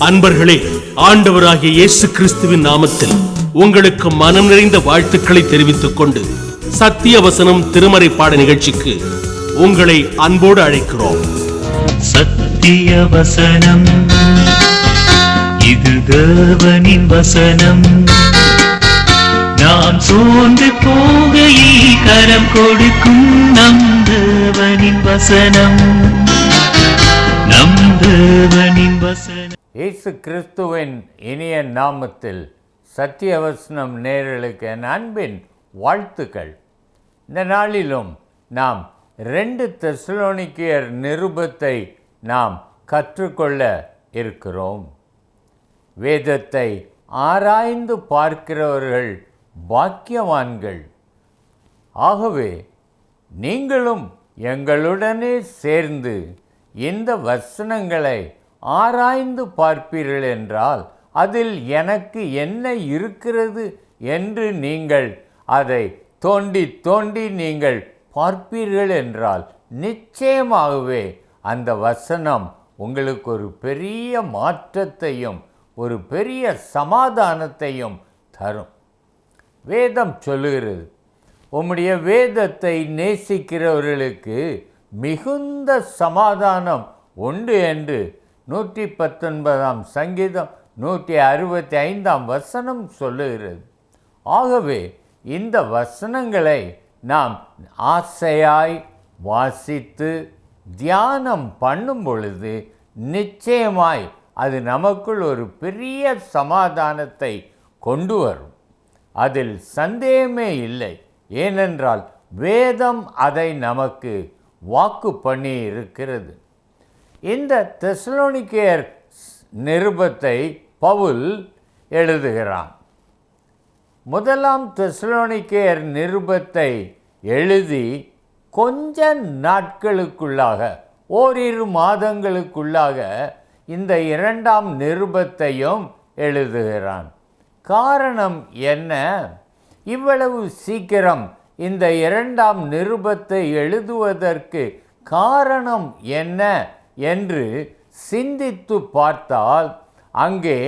அன்பர்களே, ஆண்டவராகிய இயேசு கிறிஸ்துவின் நாமத்தில் உங்களுக்கு மனம் நிறைந்த வாழ்த்துக்களை தெரிவித்துக் கொண்டு சத்திய வசனம் திருமறை பாட நிகழ்ச்சிக்கு உங்களை அன்போடு அழைக்கிறோம். சத்திய வசனம், இது தேவனின் வசனம். நாம் சோர்ந்து போகையில் கரம் கொடுக்கும் நம் தேவனின் வசனம், நம் தேவனின் வசனம். இயேசு கிறிஸ்துவின் இனிய நாமத்தில் சத்தியவசனம் நேயர்களுக்கு என் அன்பின் வாழ்த்துக்கள். இந்த நாளிலும் நாம் 2 தெசலோனிக்கேயர் நிருபத்தை நாம் கற்றுக்கொள்ள இருக்கிறோம். வேதத்தை ஆராய்ந்து பார்க்கிறவர்கள் பாக்கியவான்கள். ஆகவே நீங்களும் எங்களுடனே சேர்ந்து இந்த வசனங்களை ஆராய்ந்து பார்ப்பீர்கள் என்றால் அதில் எனக்கு என்ன இருக்கிறது என்று நீங்கள் அதை தோண்டி தோண்டி நீங்கள் பார்ப்பீர்கள் என்றால் நிச்சயமாகவே அந்த வசனம் உங்களுக்கு ஒரு பெரிய மாற்றத்தையும் ஒரு பெரிய சமாதானத்தையும் தரும். வேதம் சொல்லுகிறது, உம்முடைய வேதத்தை நேசிக்கிறவர்களுக்கு மிகுந்த சமாதானம் உண்டு என்று 119 சங்கீதம் 165 வசனம் சொல்லுகிறது. ஆகவே இந்த வசனங்களை நாம் ஆசையாய் வாசித்து தியானம் பண்ணும் பொழுது நிச்சயமாய் அது நமக்குள் ஒரு பெரிய சமாதானத்தை கொண்டு வரும். அதில் சந்தேகமே இல்லை. ஏனென்றால் வேதம் அதை நமக்கு வாக்கு பண்ணி இருக்கிறது. இந்த தெசலோனிக்கேயர் நிருபத்தை பவுல் எழுதுகிறான். 1 தெசலோனிக்கேயர் நிருபத்தை எழுதி கொஞ்ச நாட்களுக்குள்ளாக, ஓரிரு மாதங்களுக்குள்ளாக இந்த 2ஆம் நிருபத்தையும் எழுதுகிறான். காரணம் என்ன? இவ்வளவு சீக்கிரம் இந்த 2ஆம் நிருபத்தை எழுதுவதற்கு காரணம் என்ன என்று சிந்தித்து பார்த்தால் அங்கே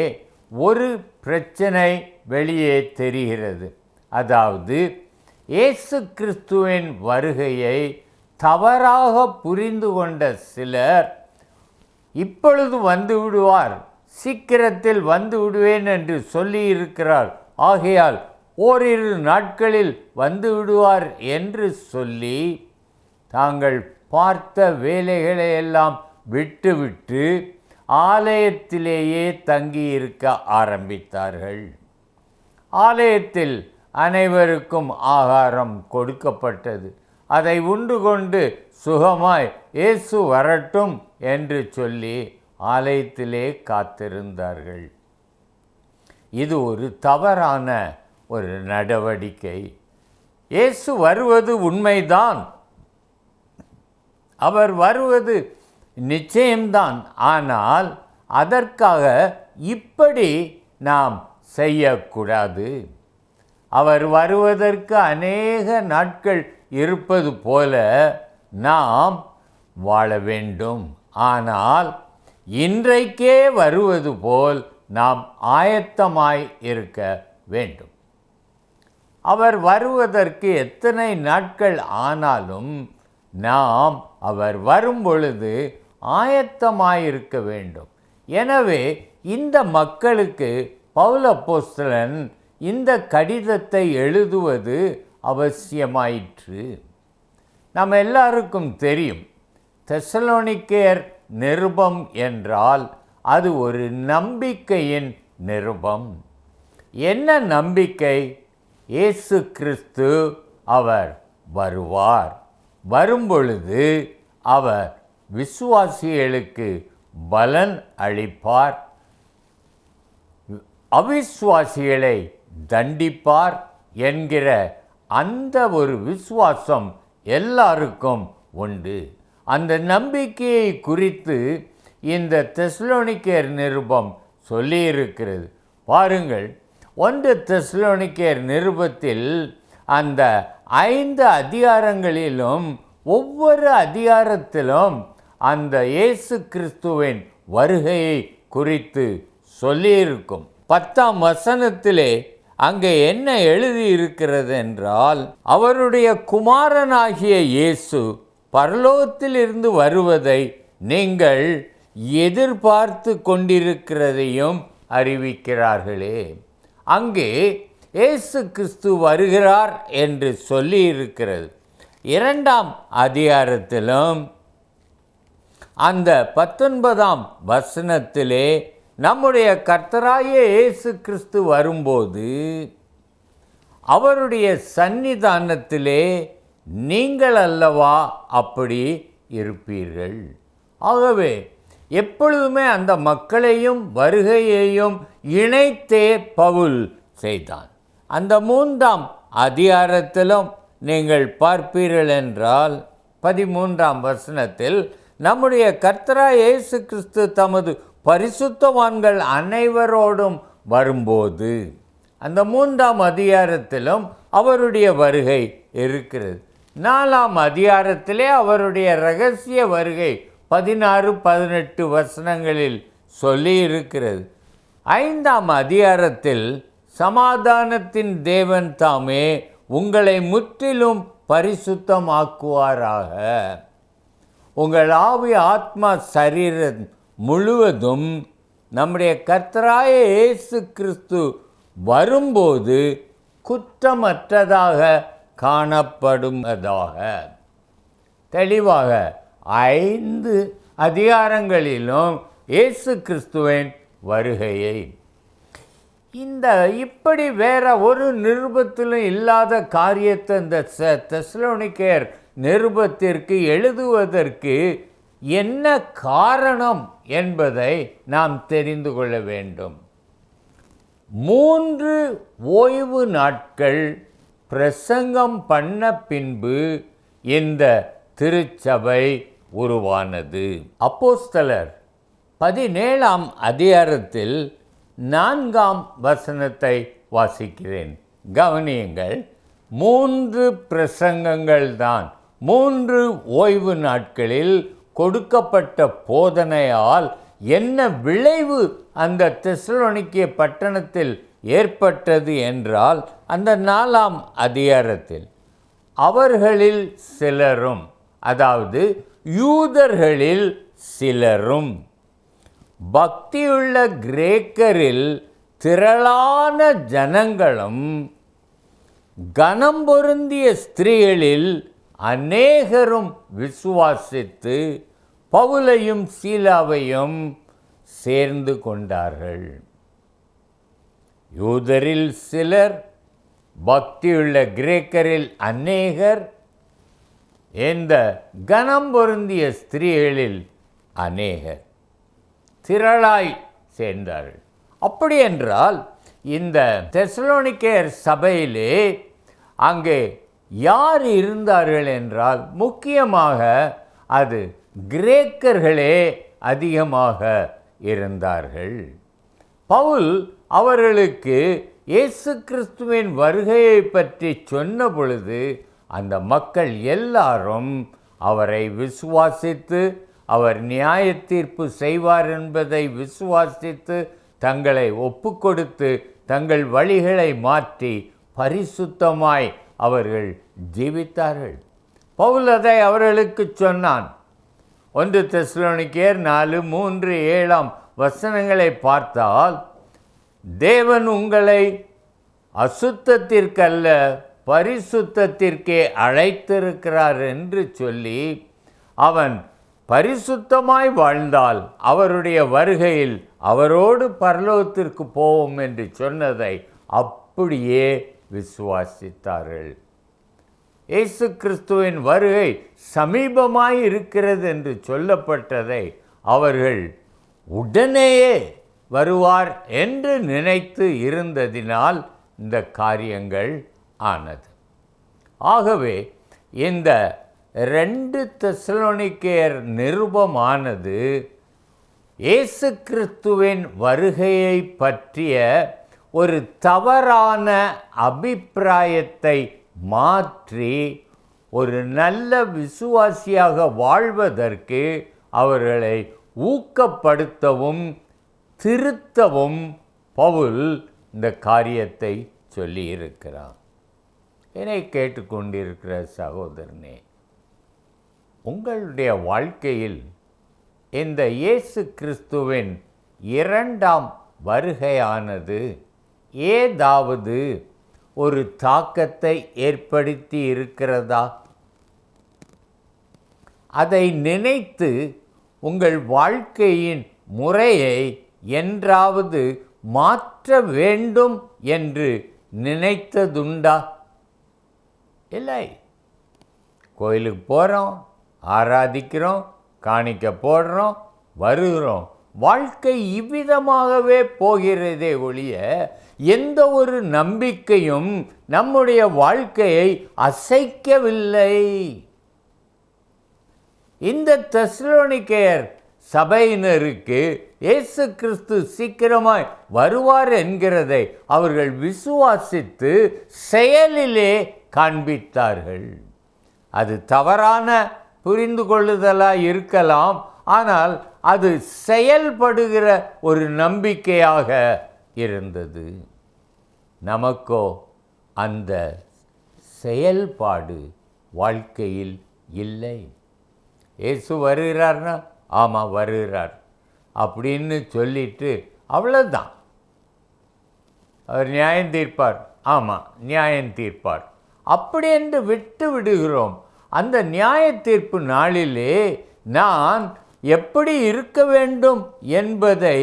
ஒரு பிரச்சனை வெளியே தெரிகிறது. அதாவது இயேசு கிறிஸ்துவின் வருகையை தவறாக புரிந்து கொண்ட சிலர் இப்பொழுது வந்து விடுவார், சீக்கிரத்தில் வந்து விடுவேன் என்று சொல்லி இருக்கிறார், ஆகையால் ஓரிரு நாட்களில் வந்து விடுவார் என்று சொல்லி தாங்கள் பார்த்த வேலைகளை எல்லாம் விட்டுவிட்டு ஆலயத்திலேயே தங்கியிருக்க ஆரம்பித்தார்கள். ஆலயத்தில் அனைவருக்கும் ஆகாரம் கொடுக்கப்பட்டது. அதை உண்டு கொண்டு சுகமாய் இயேசு வரட்டும் என்று சொல்லி ஆலயத்திலே காத்திருந்தார்கள். இது ஒரு தவறான ஒரு நடவடிக்கை. இயேசு வருவது உண்மைதான், அவர் வருவது நிச்சயம்தான். ஆனால் அதற்காக இப்படி நாம் செய்யக்கூடாது. அவர் வருவதற்கு அநேக நாட்கள் இருப்பது போல நாம் வாழ வேண்டும். ஆனால் இன்றைக்கே வருவது போல் நாம் ஆயத்தமாய் இருக்க வேண்டும். அவர் வருவதற்கு எத்தனை நாட்கள் ஆனாலும் நாம் அவர் வரும் பொழுது ஆயத்தமாயிருக்க வேண்டும். எனவே இந்த மக்களுக்கு பவுல் அப்போஸ்தலன் இந்த கடிதத்தை எழுதுவது அவசியமாயிற்று. நம்ம எல்லாருக்கும் தெரியும், தெசலோனிக்கேயர் நிருபம் என்றால் அது ஒரு நம்பிக்கையின் நிருபம். என்ன நம்பிக்கை? இயேசு கிறிஸ்து அவர் வருவார். வரும்பொழுது அவர் விசுவாசிகளுக்கு பலன் அளிப்பார், அவிசுவாசிகளை தண்டிப்பார் என்கிற அந்த ஒரு விசுவாசம் எல்லாருக்கும் உண்டு. அந்த நம்பிக்கையை குறித்து இந்த தெசலோனிக்கேயர் நிருபம் சொல்லியிருக்கிறது. பாருங்கள், 1 தெசலோனிக்கேயர் நிருபத்தில் அந்த 5 அதிகாரங்களிலும் ஒவ்வொரு அதிகாரத்திலும் அந்த இயேசு கிறிஸ்துவின் வருகையை குறித்து சொல்லியிருக்கும். 10ஆம் வசனத்திலே அங்கே என்ன எழுதியிருக்கிறது என்றால், அவருடைய குமாரனாகிய இயேசு பரலோகத்திலிருந்து வருவதை நீங்கள் எதிர்பார்த்து கொண்டிருக்கிறதையும் அறிவிக்கிறார்களே. அங்கே இயேசு கிறிஸ்து வருகிறார் என்று சொல்லி இருக்கிறது. 2ஆம் அதிகாரத்திலும் அந்த 19ஆம் வசனத்திலே நம்முடைய கர்த்தராகிய இயேசு கிறிஸ்து வரும்போது அவருடைய சந்நிதானத்திலே நீங்கள் அல்லவா அப்படி இருப்பீர்கள். ஆகவே எப்பொழுதுமே அந்த மக்களையும் வருகையையும் இணைத்தே பவுல் செய்தான். அந்த 3ஆம் அதிகாரத்திலும் நீங்கள் பார்ப்பீர்கள் என்றால் 13ஆம் வசனத்தில் நம்முடைய கர்த்தராகிய இயேசு கிறிஸ்து தமது பரிசுத்தவான்கள் அனைவரோடும் வரும்போது, அந்த 3ஆம் அதிகாரத்திலும் அவருடைய வருகை இருக்கிறது. 4ஆம் அதிகாரத்திலே அவருடைய இரகசிய வருகை 16-18 வசனங்களில் சொல்லி இருக்கிறது. 5ஆம் அதிகாரத்தில் சமாதானத்தின் தேவன் தாமே உங்களை முற்றிலும் பரிசுத்தமாக்குவாராக, உங்கள் ஆவி ஆத்மா சரீரம் முழுவதும் நம்முடைய கர்த்தராகிய இயேசு கிறிஸ்து வரும்போது குற்றமற்றதாக காணப்படுவதாக. தெளிவாக 5 அதிகாரங்களிலும் இயேசு கிறிஸ்துவின் வருகையை இப்படி வேற ஒரு நிருபத்திலும் இல்லாத காரியத்தை இந்த தெசலோனிக்கேயர் நிருபத்திற்கு எழுதுவதற்கு என்ன காரணம் என்பதை நாம் தெரிந்து கொள்ள வேண்டும். 3 ஓய்வு நாட்கள் பிரசங்கம் பண்ண பின்பு இந்த திருச்சபை உருவானது. அப்போஸ்தலர் 17ஆம் அதிகாரத்தில் 4ஆம் வசனத்தை வாசிக்கிறேன், கவனியுங்கள். 3 பிரசங்கங்கள் தான் 3 ஓய்வு நாட்களில் கொடுக்கப்பட்ட போதனையால் என்ன விளைவு அந்த தெசலோனிக்கே பட்டணத்தில் ஏற்பட்டது என்றால், அந்த 4ஆம் அதிகாரத்தில் அவர்களில் சிலரும், அதாவது யூதர்களில் சிலரும், பக்தியுள்ள கிரேக்கரில் திரளான ஜனங்களும், கனம் பொருந்திய ஸ்திரீகளில் அநேகரும் விசுவாசித்து பவுலையும் சீலாவையும் சேர்ந்து கொண்டார்கள். யூதரில் சிலர், பக்தியுள்ள கிரேக்கரில் அநேகர், இந்த கனம் பொருந்திய ஸ்திரீகளில் அநேகர் திரளாய் சேர்ந்தார்கள். அப்படி என்றால் இந்த தெசலோனிக்கேயர் சபையிலே அங்கே யார் இருந்தார்கள் என்றால், முக்கியமாக அது கிரேக்கர்களே அதிகமாக இருந்தார்கள். பவுல் அவர்களுக்கு இயேசு கிறிஸ்துவின் வருகையை பற்றி சொன்ன பொழுது அந்த மக்கள் எல்லாரும் அவரை விசுவாசித்து, அவர் நியாய தீர்ப்பு செய்வார் என்பதை விசுவாசித்து தங்களை ஒப்புக்கொடுத்து தங்கள் வழிகளை மாற்றி பரிசுத்தமாய் அவர்கள் ஜீவித்தார்கள். பவுல் அதை அவர்களுக்கு சொன்னான். 1 தெசலோனிக்கேயர் 4:3-7 வசனங்களை பார்த்தால், தேவன் உங்களை அசுத்தத்திற்கல்ல பரிசுத்தத்திற்கே அழைத்திருக்கிறார் என்று சொல்லி, அவன் பரிசுத்தமாய் வாழ்ந்தால் அவருடைய வருகையில் அவரோடு பரலோகத்திற்கு போவோம் என்று சொன்னதை அப்படியே விசுவாசித்தார்கள். இயேசு கிறிஸ்துவின் வருகை சமீபமாய் இருக்கிறது என்று சொல்லப்பட்டதை அவர்கள் உடனேயே வருவார் என்று நினைத்து இருந்ததினால் இந்த காரியங்கள் ஆனது. ஆகவே இந்த 2 தெசலோனிக்கேயர் நிருபமானது இயேசு கிறிஸ்துவின் வருகையை பற்றிய ஒரு தவறான அபிப்பிராயத்தை மாற்றி ஒரு நல்ல விசுவாசியாக வாழ்வதற்கு அவர்களை ஊக்கப்படுத்தவும் திருத்தவும் பவுல் இந்த காரியத்தை சொல்லியிருக்கிறார். என்னை கேட்டுக்கொண்டிருக்கிற சகோதரனே, உங்களுடைய வாழ்க்கையில் இந்த இயேசு கிறிஸ்துவின் இரண்டாம் வருகையானது ஏதாவது ஒரு தாக்கத்தை ஏற்படுத்தி இருக்கிறதா? அதை நினைத்து உங்கள் வாழ்க்கையின் முறையை என்றாவது மாற்ற வேண்டும் என்று நினைத்ததுண்டா? இல்லை. கோயிலுக்கு போகிறோம், ஆராதிக்கிறோம், காணிக்க போடுறோம், வருகிறோம். வாழ்க்கை இவ்விதமாகவே போகிறதே ஒழிய எந்த ஒரு நம்பிக்கையும் நம்முடைய வாழ்க்கையை அசைக்கவில்லை. இந்த தெசலோனிக்கேயர் சபையினருக்கு இயேசு கிறிஸ்து சீக்கிரமாய் வருவார் என்கிறதை அவர்கள் விசுவாசித்து செயலிலே காண்பித்தார்கள். அது தவறான புரிந்து கொள்ளுதலாக இருக்கலாம், ஆனால் அது செயல்படுகிற ஒரு நம்பிக்கையாக இருந்தது. நமக்கோ அந்த செயல்பாடு வாழ்க்கையில் இல்லை. இயேசு வருகிறார்னா ஆமாம் வருகிறார் அப்படின்னு சொல்லிட்டு அவ்வளோதான். அவர் நியாயம் தீர்ப்பார், ஆமாம் நியாயம் தீர்ப்பார் அப்படி என்று விட்டு விடுகிறோம். அந்த நியாய தீர்ப்பு நாளிலே நான் எப்படி இருக்க வேண்டும் என்பதை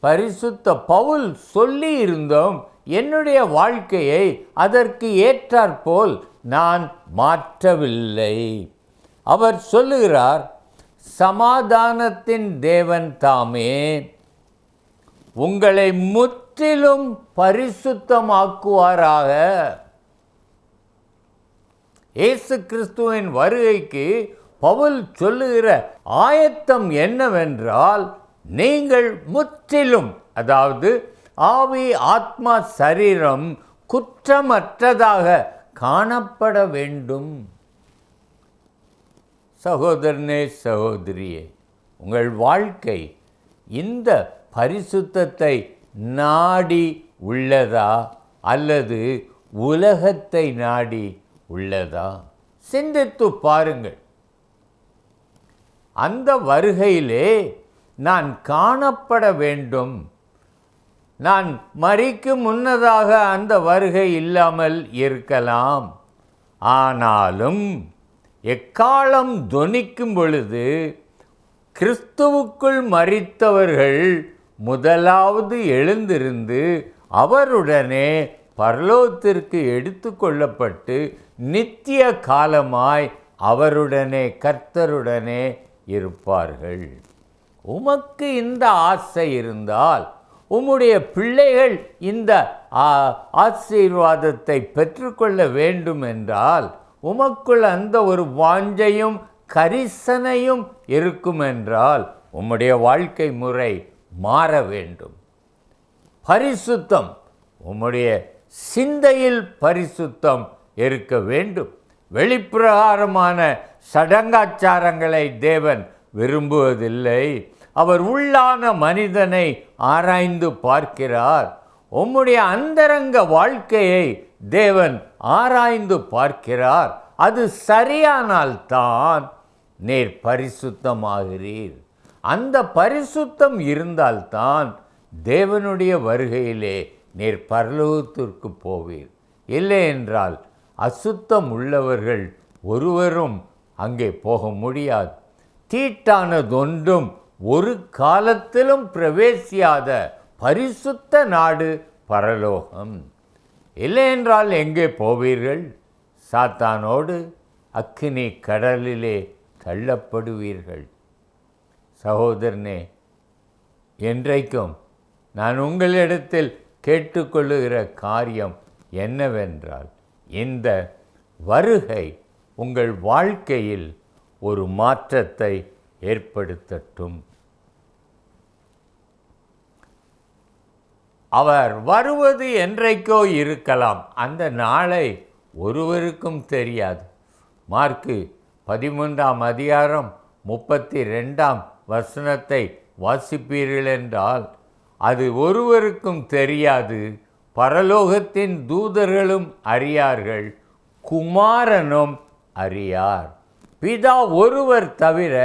பரிசுத்த பவுல் சொல்லி இருந்தோம். என்னுடைய வாழ்க்கையை அதற்கு ஏற்றாற்போல் நான் மாற்றவில்லை. அவர் சொல்லுகிறார், சமாதானத்தின் தேவன் தாமே உங்களை முற்றிலும் பரிசுத்தமாக்குவாராக. இயேசு கிறிஸ்துவின் வருகைக்கு பவுல் சொல்லுகிற ஆயத்தம் என்னவென்றால், நீங்கள் முற்றிலும், அதாவது ஆவி ஆத்மா சரீரம் குற்றமற்றதாக காணப்பட வேண்டும். சகோதரனே சகோதரியே, உங்கள் வாழ்க்கை இந்த பரிசுத்தத்தை நாடி உள்ளதா அல்லது உலகத்தை நாடி உள்ளதா? சிந்தித்து பாருங்கள். அந்த வருகையிலே நான் காணப்பட வேண்டும். நான் மரிக்கும் முன்னதாக அந்த வருகை இல்லாமல் இருக்கலாம். ஆனாலும் எக்காலம் தொனிக்கும் பொழுது கிறிஸ்துவுக்குள் மரித்தவர்கள் முதலாவது எழுந்திருந்து அவருடனே பரலோகத்திற்கு எடுத்து கொள்ளப்பட்டு நித்திய காலமாய் அவருடனே கர்த்தருடனே இருப்பார்கள். உமக்கு இந்த ஆசை இருந்தால், உம்முடைய பிள்ளைகள் இந்த ஆசீர்வாதத்தை பெற்றுக்கொள்ள வேண்டும் என்றால், உமக்குள் அந்த ஒரு வாஞ்சையும் கரிசனையும் இருக்கும் என்றால், உம்முடைய வாழ்க்கை முறை மாற வேண்டும். பரிசுத்தம், உம்முடைய சிந்தையில் பரிசுத்தம் இருக்க வேண்டும். வெளிப்பிரகாரமான சடங்காச்சாரங்களை தேவன் விரும்புவதில்லை. அவர் உள்ளான மனிதனை ஆராய்ந்து பார்க்கிறார். உம்முடைய அந்தரங்க வாழ்க்கையை தேவன் ஆராய்ந்து பார்க்கிறார். அது சரியானால்தான் நீர் பரிசுத்தமாகிறீர். அந்த பரிசுத்தம் இருந்தால்தான் தேவனுடைய வருகையிலே நீர் பரலோகத்திற்கு போவீர். இல்லை என்றால் அசுத்தம் உள்ளவர்கள் ஒருவரும் அங்கே போக முடியாது. தீட்டானதொன்றும் ஒரு காலத்திலும் பிரவேசியாத பரிசுத்த நாடு பரலோகம். இல்லை என்றால் எங்கே போவீர்கள்? சாத்தானோடு அக்கினி கடலிலே தள்ளப்படுவீர்கள். சகோதரனே, என்றைக்கும் நான் உங்களிடத்தில் கேட்டுக்கொள்ளுகிற காரியம் என்னவென்றால், இந்த வருகை உங்கள் வாழ்க்கையில் ஒரு மாற்றத்தை ஏற்படுத்தட்டும். அவர் வருவது என்றைக்கோ இருக்கலாம். அந்த நாளை ஒருவருக்கும் தெரியாது. மார்க்கு 13ஆம் அதிகாரம் 32ஆம் வசனத்தை வாசிப்பீர்கள் என்றால், அது ஒருவருக்கும் தெரியாது, பரலோகத்தின் தூதர்களும் அறியார்கள், குமாரனும் அறியார், பிதா ஒருவர் தவிர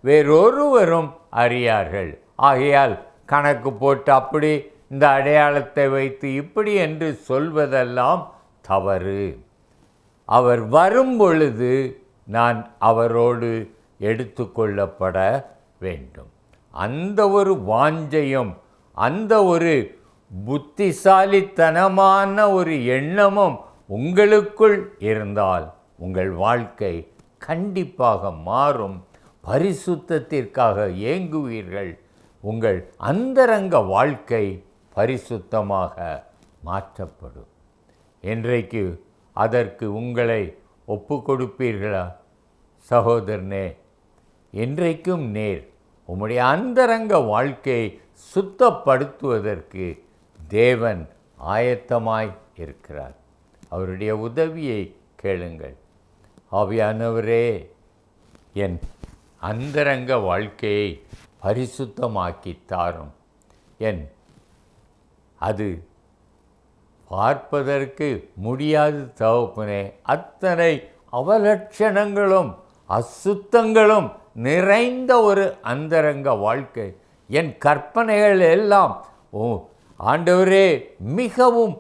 வேறொருவரும் அறியார்கள். ஆகையால் கணக்கு போட்டு அப்படி இந்த அடையாளத்தை வைத்து இப்படி என்று சொல்வதெல்லாம் தவறு. அவர் வரும் பொழுது நான் அவரோடு எடுத்துக்கொள்ளப்பட வேண்டும். அந்த ஒரு வாஞ்சையும் அந்த ஒரு புத்திசாலித்தனமான ஒரு எண்ணமும் உங்களுக்குள் இருந்தால் உங்கள் வாழ்க்கை கண்டிப்பாக மாறும். பரிசுத்தத்திற்காக ஏங்குவீர்கள். உங்கள் அந்தரங்க வாழ்க்கை பரிசுத்தமாக மாற்றப்படும். இன்றைக்கு அதற்கு உங்களை ஒப்பு கொடுப்பீர்களா? சகோதரனே, இன்றைக்கும் நேர் உம்முடைய அந்தரங்க வாழ்க்கையை சுத்தப்படுத்துவதற்கு தேவன் ஆயத்தமாய் இருக்கிறார். அவருடைய உதவியை கேளுங்கள். ஆவியானவரே, என் அந்தரங்க வாழ்க்கையை பரிசுத்தமாக்கி தாரும். அது பார்ப்பதற்கு முடியாது தகப்பனே. அத்தனை அவலட்சணங்களும் அசுத்தங்களும் நிறைந்த ஒரு அந்தரங்க வாழ்க்கை. என் கற்பனைகள் எல்லாம் ஆண்டவரே மிகவும்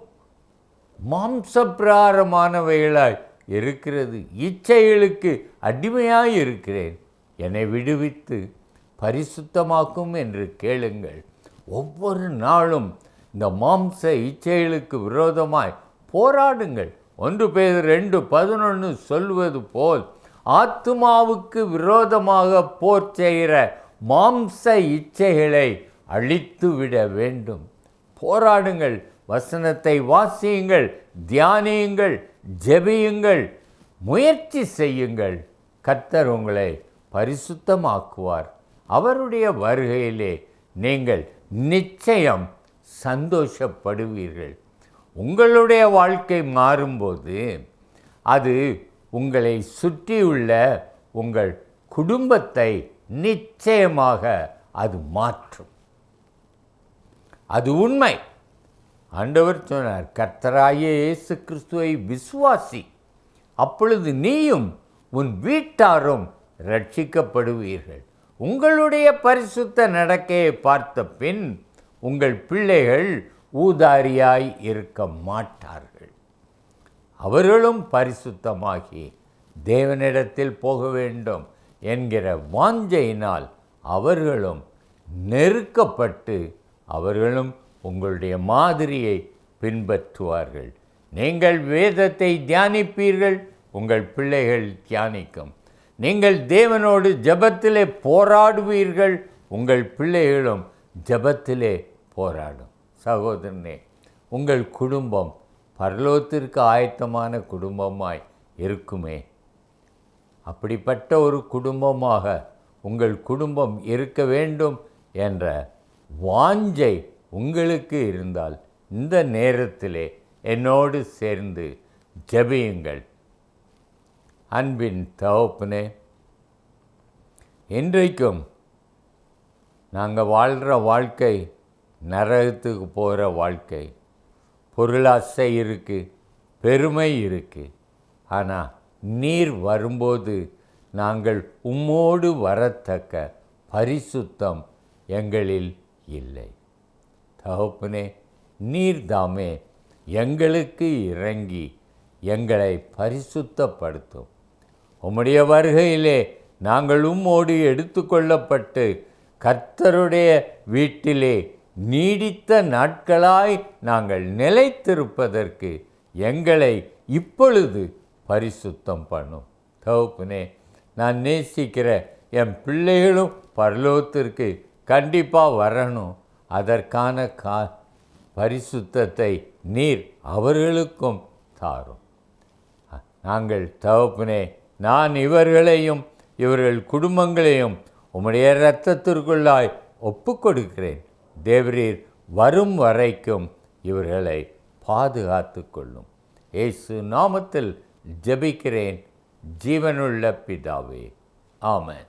மாம்சப்பிரகாரமானவைகளாய் இருக்கிறது. இச்சைகளுக்கு அடிமையாய் இருக்கிறேன். என்னை விடுவித்து பரிசுத்தமாக்கும் என்று கேளுங்கள். ஒவ்வொரு நாளும் இந்த மாம்ச இச்சைகளுக்கு விரோதமாய் போராடுங்கள். 1 பேதுரு 2:11 சொல்வது போல் ஆத்துமாவுக்கு விரோதமாக போர் செய்கிற மாம்ச இச்சைகளை அழித்துவிட வேண்டும். போராடுங்கள், வசனத்தை வாசியுங்கள், தியானியுங்கள், ஜெபியுங்கள், முயற்சி செய்யுங்கள். கர்த்தர் உங்களை பரிசுத்தமாக்குவார். அவருடைய வருகையிலே நீங்கள் நிச்சயம் சந்தோஷப்படுவீர்கள். உங்களுடைய வாழ்க்கை மாறும்போது அது உங்களை சுற்றியுள்ள உங்கள் குடும்பத்தை நிச்சயமாக அது மாற்றும். அது உண்மை. ஆண்டவர் சொன்னார், கர்த்தராகிய இயேசு கிறிஸ்துவை விசுவாசி, அப்பொழுது நீயும் உன் வீட்டாரும் ரட்சிக்கப்படுவீர்கள். உங்களுடைய பரிசுத்த நடக்கையை பார்த்த பின் உங்கள் பிள்ளைகள் ஊதாரியாய் இருக்க மாட்டார்கள். அவர்களும் பரிசுத்தமாகி தேவனிடத்தில் போக வேண்டும் என்கிற வாஞ்சையினால் அவர்களும் நெருக்கப்பட்டு அவர்களும் உங்களுடைய மாதிரியை பின்பற்றுவார்கள். நீங்கள் வேதத்தை தியானிப்பீர்கள், உங்கள் பிள்ளைகள் தியானிக்கும். நீங்கள் தேவனோடு ஜெபத்திலே போராடுவீர்கள், உங்கள் பிள்ளைகளும் ஜெபத்திலே போராடும். சகோதரனே, உங்கள் குடும்பம் பரலோகத்திற்கு ஆயத்தமான குடும்பமாய் இருக்குமே. அப்படிப்பட்ட ஒரு குடும்பமாக உங்கள் குடும்பம் இருக்க வேண்டும் என்ற வாஞ்சை உங்களுக்கு இருந்தால் இந்த நேரத்திலே என்னோடு சேர்ந்து ஜெபியுங்கள். அன்பின் தகப்பனே, இன்றைக்கும் நாங்கள் வாழ்கிற வாழ்க்கை நரகத்துக்கு போகிற வாழ்க்கை. பொருளாசை இருக்குது, பெருமை இருக்குது. ஆனால் நீர் வரும்போது நாங்கள் உம்மோடு வரத்தக்க பரிசுத்தம் எங்களில் இல்லை. தகப்பனே, நீர்தாமே எங்களுக்கு இறங்கி எங்களை பரிசுத்தப்படுத்தும். உம்முடைய வருகையிலே நாங்கள் உம்மோடு எடுத்துக்கொள்ளப்பட்டு கர்த்தருடைய வீட்டிலே நீடித்த நாட்களாய் நாங்கள் நிலைத்திருப்பதற்கு எங்களை இப்பொழுது பரிசுத்தம் பண்ணும். தகப்பனே, நான் நேசிக்கிற என் பிள்ளைகளும் பரலோகத்திற்கு கண்டிப்பாக வரணும். அதற்கான பரிசுத்தத்தை நீர் அவர்களுக்கும் தாரும். நாங்கள் தகப்பனே, நான் இவர்களையும் இவர்கள் குடும்பங்களையும் உம்முடைய இரத்தத்திற்குள்ளாய் ஒப்பு கொடுக்கிறேன். தேவரீர் வரும் வரைக்கும் இவர்களை பாதுகாத்து கொள்ளும். இயேசு நாமத்தில் ஜெபிக்கிறேன், ஜீவனுள்ள பிதாவே. ஆமென்.